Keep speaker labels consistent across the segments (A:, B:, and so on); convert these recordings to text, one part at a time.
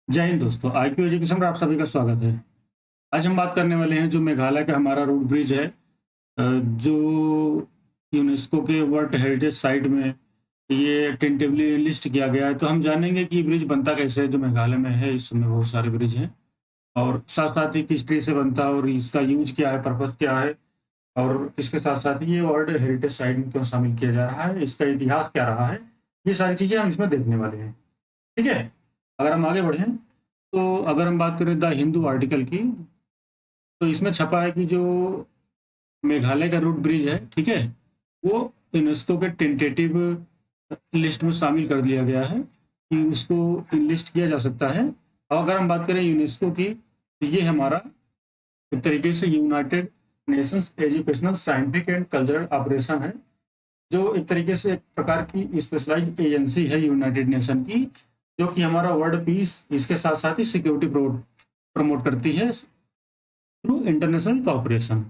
A: जय हिंद दोस्तों, IQ education में आप सभी का स्वागत है। आज हम बात करने वाले हैं जो मेघालय का हमारा रूट ब्रिज है, जो यूनेस्को के वर्ल्ड हेरिटेज साइट में ये टेंटेटिवली लिस्ट किया गया है। तो हम जानेंगे कि ये ब्रिज बनता कैसे है जो मेघालय में है। इसमें बहुत सारे ब्रिज हैं और साथ-साथ ही किस ट्री से बनता है और इसका यूज़ क्या है, पर्पज़ क्या है और इसके साथ-साथ ये वर्ल्ड हेरिटेज साइट में क्यों शामिल किया जा रहा है, इसका इतिहास क्या रहा है, ये सारी चीज़ें हम इसमें देखने वाले हैं। ठीक है? अगर हम आगे बढ़ें, तो अगर हम बात करें द हिंदू आर्टिकल की, तो इसमें छपा है कि जो मेघालय का रूट ब्रिज है, ठीक है? वो यूनेस्को के टेंटेटिव लिस्ट में शामिल कर दिया गया है कि उसको लिस्ट किया जा सकता है। और अगर हम बात करें यूनेस्को की, तो ये हमारा एक तरीके से United Nations educational, scientific and cultural operation है, जो एक तरीके से एक प्रकार की स्पेशलाइज्ड एजेंसी है यूनाइटेड नेशन की, जो कि हमारा वर्ल्ड पीस, इसके साथ-साथ ही सिक्योरिटी प्रमोट करती है थ्रू इंटरनेशनल कोऑपरेशन।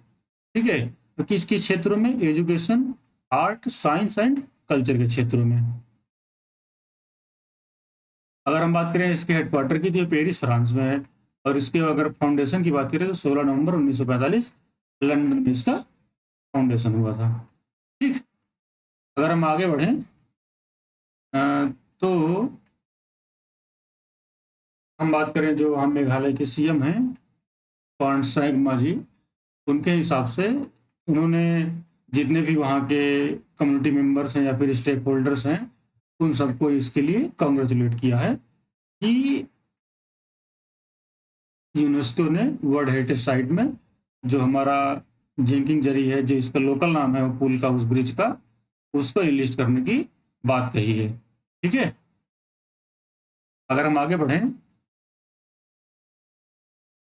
A: ठीक है? तो किस-किस क्षेत्रों में? Education, art, science and culture के क्षेत्रों में। अगर हम बात करें इसके हेडक्वार्टर की, तो ये पेरिस, फ्रांस में है और इसके अगर फाउंडेशन की बात करें तो 16 नवंबर 1945 लंदन में इसका फाउंडेशन हुआ था। ठीक? अगर हम आगे बढ़ें, अ, तो हम बात करें जो हम मेघालय के सीएम हैं, पांडसाई मांझी, उनके हिसाब से उन्होंने जितने भी वहाँ के कम्युनिटी मेंबर्स हैं या फिर स्टेक होल्डर्स हैं, उन सबको इसके लिए कांग्रेचुलेट किया है कि यूनेस्को ने वर्ल्ड हेरिटेज साइट में जो हमारा जिंकिंग जरी है, जो इसका लोकल नाम है वो पुल का, उस ब्रिज का, उसको इनलिस्ट करने की बात कही है। ठीक है? अगर हम आगे बढ़ें,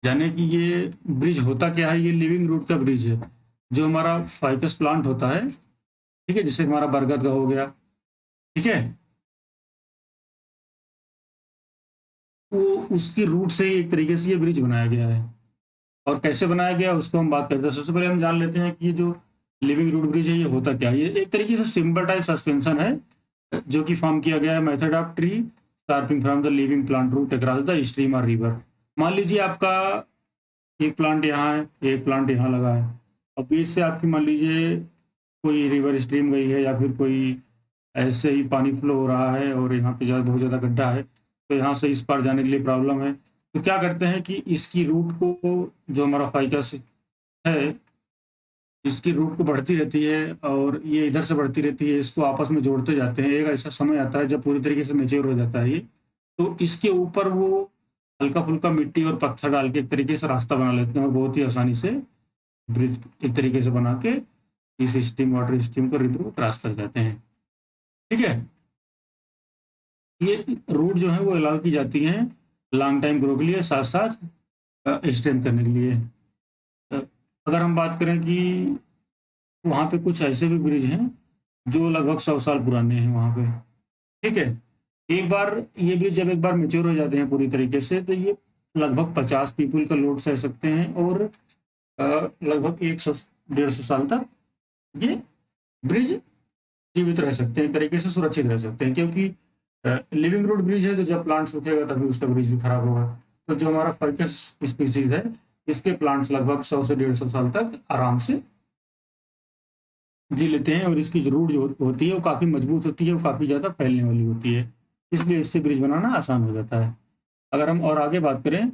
A: जाने कि ये ब्रिज होता क्या है। ये लिविंग रूट का ब्रिज है। जो हमारा फाइकस प्लांट होता है, ठीक है, जैसे हमारा बरगद का हो गया, ठीक है, वो उसकी रूट से एक तरीके से ये ब्रिज बनाया गया है। और कैसे बनाया गया उसको हम बात करते हैं। सबसे पहले हम जान लेते हैं कि ये जो लिविंग रूट ब्रिज है ये होता क्या है। ये एक तरीके से सिंपल टाइप सस्पेंशन है जो कि फॉर्म किया गया है method of tree shaping from the living plant root across the stream और रिवर। मान लीजिए आपका एक प्लांट यहाँ है, एक प्लांट यहाँ लगा है और बीच से आपकी मान लीजिए कोई रिवर स्ट्रीम गई है या फिर कोई ऐसे ही पानी फ्लो हो रहा है और यहाँ पे बहुत ज़्यादा गड्ढा है, तो यहाँ से इस पार जाने के लिए प्रॉब्लम है। तो क्या करते हैं कि इसकी रूट को, जो हमारा फाइकस है, इसकी रूट को बढ़ती रहती है और ये इधर से बढ़ती रहती है, इसको आपस में जोड़ते जाते हैं। एक ऐसा समय आता है जब पूरी तरीके से मैच्योर हो जाता है ये, तो इसके ऊपर वो हल्का-फुल्का मिट्टी और पत्थर डाल के एक तरीके से रास्ता बना लेते हैं और बहुत ही आसानी से ब्रिज एक तरीके से बना के इस स्ट्रीम, वाटर स्ट्रीम को रिवर को क्रॉस कर जाते हैं। ठीक है? ये रूट जो है वो अलाउ की जाती हैं लॉन्ग टाइम ग्रो के लिए, साथ-साथ स्ट्रेंथ करने के लिए। अ, अगर हम बात करें कि वहाँ पे कुछ ऐसे भी ब्रिज हैं जो लगभग 100 साल पुराने हैं वहाँ पे, ठीक है? एक बार ये ब्रिज जब एक बार मैच्योर हो जाते हैं पूरी तरीके से, तो ये लगभग 50 पीपल का लोड सह सकते हैं और लगभग 100 150 साल तक ये ब्रिज जीवित रह सकते हैं, एक तरीके से सुरक्षित रह सकते हैं, क्योंकि लिविंग रूट ब्रिज है, तो जब प्लांट सूखेगा तभी उसका ब्रिज भी खराब होगा। तो जो हमारा फाइकस स्पीसीज है, इसके प्लांट्स लगभग 100 से 150 साल तक आराम से जी लेते हैं और इसकी जो रूट जो होती है वो काफ़ी मजबूत होती है, वो काफ़ी ज़्यादा फैलने वाली होती है। इसलिए इससे ब्रिज बनाना आसान हो जाता है। अगर हम और आगे बात करें,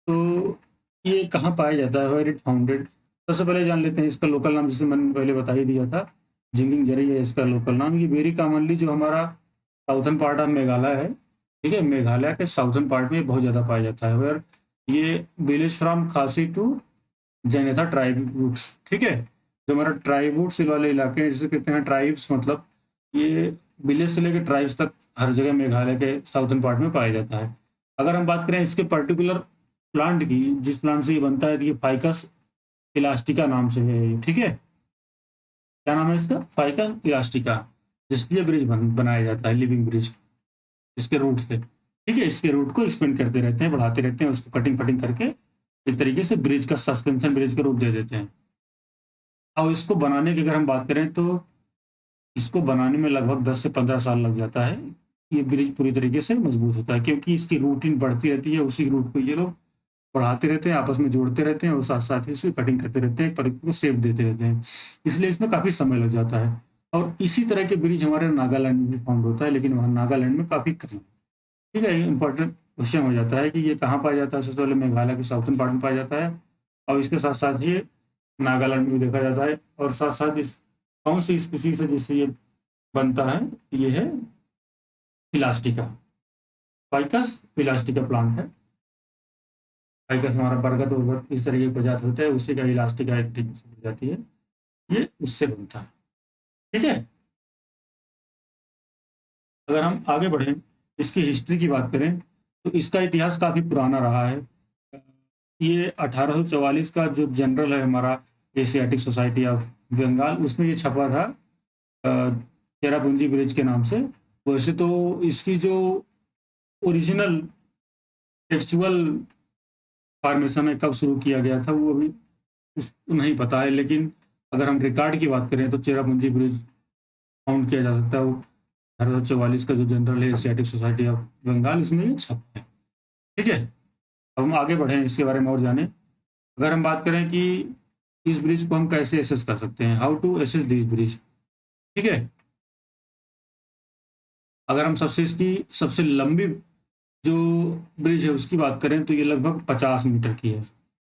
A: तो ये कहाँ पाया जाता है, वेयर इट फाउंडेड? सबसे पहले जान लेते हैं इसका लोकल नाम, जिसे मैंने पहले बता ही दिया था, जिंगिंग जरी है इसका लोकल नाम। ये वेरी कॉमनली जो हमारा साउथर्न पार्ट ऑफ मेघालय है, ठीक है? मेघालय के साउथर्न पार्ट में बहुत ज़्यादा पाया जाता है, वेयर ये विलेज फ्रॉम खासी टू जैनेथा ट्राइब रूट्स, ठीक है? जो हमारा ट्राइब रूट्स वाले इलाके हैं, जिसे कहते हैं ट्राइब्स, मतलब ये विलेज से लेकर ट्राइब्स तक हर जगह मेघालय के साउथर्न पार्ट में पाया जाता है। अगर हम बात करें इसके पर्टिकुलर प्लांट की, जिस प्लांट से ये बनता है, तो ये फाइकस इलास्टिका नाम से है ये, ठीक है? क्या नाम है इसका? फाइकस इलास्टिका, जिसलिए ब्रिज बनाया जाता है, लिविंग ब्रिज, इसके रूट से, ठीक है? इसके रूट को एक्सपेंड करते रहते हैं, बढ़ाते रहते हैं, उसको कटिंग फटिंग करके एक तरीके से ब्रिज का सस्पेंशन ब्रिज का रूप दे देते हैं। और इसको बनाने की अगर हम बात करें, तो इसको बनाने में लगभग 10 से 15 साल लग जाता है। ये ब्रिज पूरी तरीके से मजबूत होता है, क्योंकि इसकी रूटीन बढ़ती रहती है, उसी रूट को ये लोग बढ़ाते रहते हैं, आपस में जोड़ते रहते हैं और साथ-साथ ही इसकी कटिंग करते रहते हैं, पर को शेप देते रहते हैं। इसलिए इसमें काफ़ी समय लग जाता है और इसी तरह के ब्रिज हमारे नागालैंड में भी फाउंड होता है, लेकिन वहाँ नागालैंड में काफ़ी कम है। ठीक है? ये इम्पोर्टेंट क्वेश्चन हो जाता है कि ये कहाँ पाया जाता है? सबसे पहले मेघालय के साउथर्न पार्ट में पाया जाता है और इसके साथ-साथ ये नागालैंड में भी देखा जाता है और साथ-साथ इस कौन-सी स्पीशीज़ है जिससे ये बनता है? ये है इलास्टिका। फाइकस इलास्टिका प्लांट है। फाइकस हमारा बरगद-उरगद इस तरह की प्रजाति होता है, उसी का इलास्टिका एक प्रजाति है। ये उससे बनता है। ठीक है? अगर हम आगे बढ़ें, इसकी हिस्ट्री की बात करें, तो इसका इतिहास काफ़ी पुराना रहा है। ये 1844 का जो जनरल है हमारा एशियाटिक सोसाइटी ऑफ बंगाल, उसमें ये छपा था चेरापूंजी ब्रिज के नाम से। वैसे तो इसकी जो ओरिजिनल टेक्सचुअल फॉर्मेशन है, कब शुरू किया गया था, वो अभी नहीं पता है, लेकिन अगर हम रिकॉर्ड की बात करें तो चेरापूंजी ब्रिज फाउंड किया जा सकता है। वो 1844 का जो जनरल है एशियाटिक सोसाइटी ऑफ बंगाल, इसमें ये छपा है। ठीक है? अब हम आगे बढ़ें, इसके बारे में और जानें। अगर हम बात करें कि इस ब्रिज को हम कैसे एसेस कर सकते हैं, how to access this bridge. ठीक है? अगर हम इसकी सबसे लंबी जो ब्रिज है उसकी बात करें तो ये लगभग 50 मीटर की है।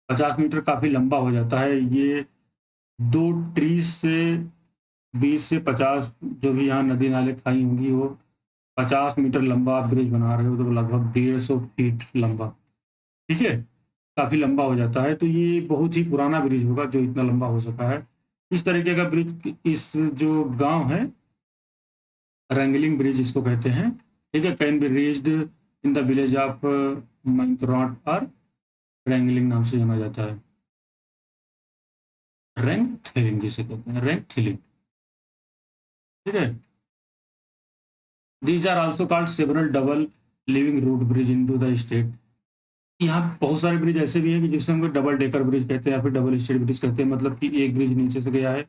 A: 50 मीटर काफ़ी लंबा हो जाता है। ये 2 ट्रीज से 20 से 50 जो भी यहाँ नदी नाले खाई होंगी, वो 50 मीटर लंबा आप ब्रिज बना रहे हो तो लगभग 150 फीट लंबा। ठीक है? काफ़ी लंबा हो जाता है, तो ये बहुत ही पुराना ब्रिज होगा जो इतना लंबा हो सका है। इस तरीके का ब्रिज इस जो गाँव है, रंगलिंग ब्रिज इसको कहते हैं। ठीक है? Can be reached in the village of मैंकरॉट और रंगलिंग नाम से जाना जाता है। रंगथेलिंग जिसे कहते हैं, रंगथेलिंग। ठीक है? These are also called several double living root bridge in to the state. यहाँ बहुत सारे ब्रिज ऐसे भी हैं कि जिसे हम डबल डेकर ब्रिज कहते हैं या फिर डबल स्टेट ब्रिज कहते हैं, मतलब कि एक ब्रिज नीचे से गया है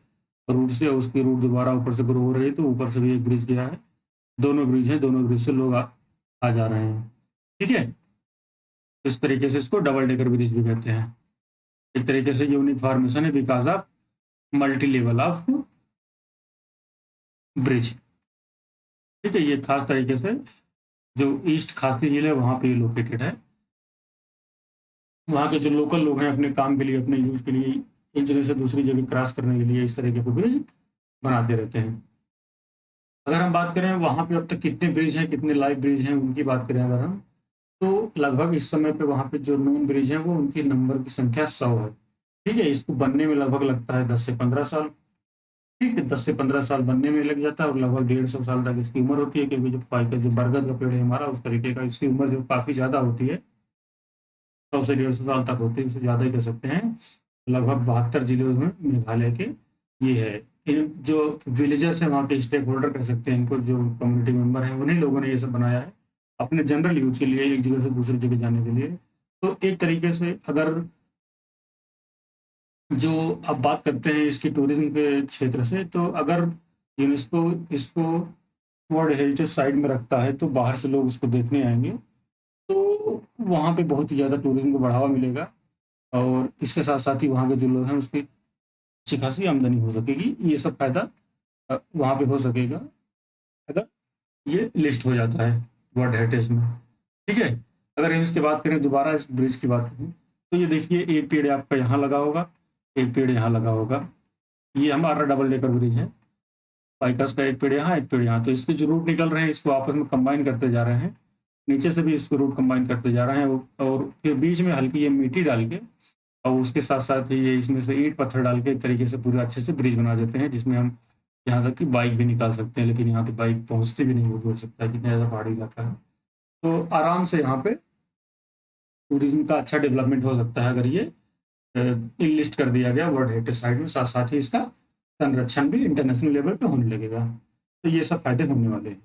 A: रूट से, और उसकी रूट दोबारा ऊपर से ग्रो हो रही है, तो ऊपर से भी एक ब्रिज गया है। दोनों ब्रिज हैं, दोनों ब्रिज से लोग आ जा रहे हैं। ठीक है? इस तरीके से इसको डबल डेकर ब्रिज भी कहते हैं। एक तरीके से यूनिक फॉर्मेशन है because of multi level of bridge. ठीक है? ये खास तरीके से जो ईस्ट खासी झील है वहाँ पे लोकेटेड है। वहाँ के जो लोकल लोग हैं अपने काम के लिए, अपने यूज के लिए, एक जगह से दूसरी जगह क्रॉस करने के लिए इस तरीके के ब्रिज बनाते रहते हैं। अगर हम बात करें वहाँ पे अब तक कितने ब्रिज हैं, कितने लाइव ब्रिज हैं, उनकी बात करें अगर हम, तो लगभग इस समय पे वहाँ पे जो नोन ब्रिज हैं वो उनकी नंबर की संख्या 100 है। ठीक है? इसको बनने में लगभग लगता है 10 से 15 साल। ठीक है? 10 से 15 साल बनने में लग जाता है और लगभग 150 साल तक इसकी उम्र होती है, क्योंकि जो फाई का जो बरगद का पेड़ है हमारा, उस तरीके का इसकी उम्र जो काफ़ी ज़्यादा होती है, 100 से 150 साल तक होती है, उससे ज़्यादा ही कह सकते हैं। लगभग 72 जिलों में मेघालय के ये है। इन जो विलेजर्स हैं वहाँ के स्टेक होल्डर कह सकते हैं इनको, जो कम्युनिटी मेंबर हैं, उन्हीं लोगों ने ये सब बनाया है अपने जनरल यूज के लिए, एक जगह से दूसरी जगह जाने के लिए। तो एक तरीके से अगर जो अब बात करते हैं इसकी टूरिज्म के क्षेत्र से, तो अगर यूनेस्को इसको वर्ल्ड हेरिटेज साइट में रखता है तो बाहर से लोग उसको देखने आएंगे, तो वहाँ पे बहुत ही ज़्यादा टूरिज्म को बढ़ावा मिलेगा और इसके साथ साथ ही वहाँ के जो लोग हैं उसकी अच्छी खासी आमदनी हो सकेगी। ये सब फायदा वहाँ पे हो सकेगा अगर ये लिस्ट हो जाता है वर्ल्ड हेरिटेज में। ठीक है? अगर हम इसकी बात करें, दोबारा इस ब्रिज की बात करें, तो ये देखिए एक पेड़ आपका यहाँ लगा होगा, एक पेड़ यहाँ लगा होगा। ये हमारा डबल डेकर ब्रिज है। फाइकस का एक पेड़ यहाँ, एक पेड़ यहाँ, तो इसके जो रूट निकल रहे हैं इसको आपस में कंबाइन करते जा रहे हैं। नीचे से भी इसको रूट कंबाइन करते जा रहे हैं और फिर बीच में हल्की ये मिट्टी डाल के और उसके साथ साथ ही ये इसमें से ईंट पत्थर डाल के एक तरीके से पूरे अच्छे से ब्रिज बना देते हैं, जिसमें हम यहाँ तक कि बाइक भी निकाल सकते हैं, लेकिन यहाँ तो बाइक पहुँचती भी नहीं होगी, हो सकता है, कितना ज़्यादा पहाड़ी इलाका है। तो आराम से यहाँ पे टूरिज्म का अच्छा डेवलपमेंट हो सकता है अगर ये लिस्ट कर दिया गया वर्ल्ड हेरिटेज साइट में, साथ साथ ही इसका संरक्षण भी इंटरनेशनल लेवल पे होने लगेगा। तो ये सब फायदे होने वाले हैं।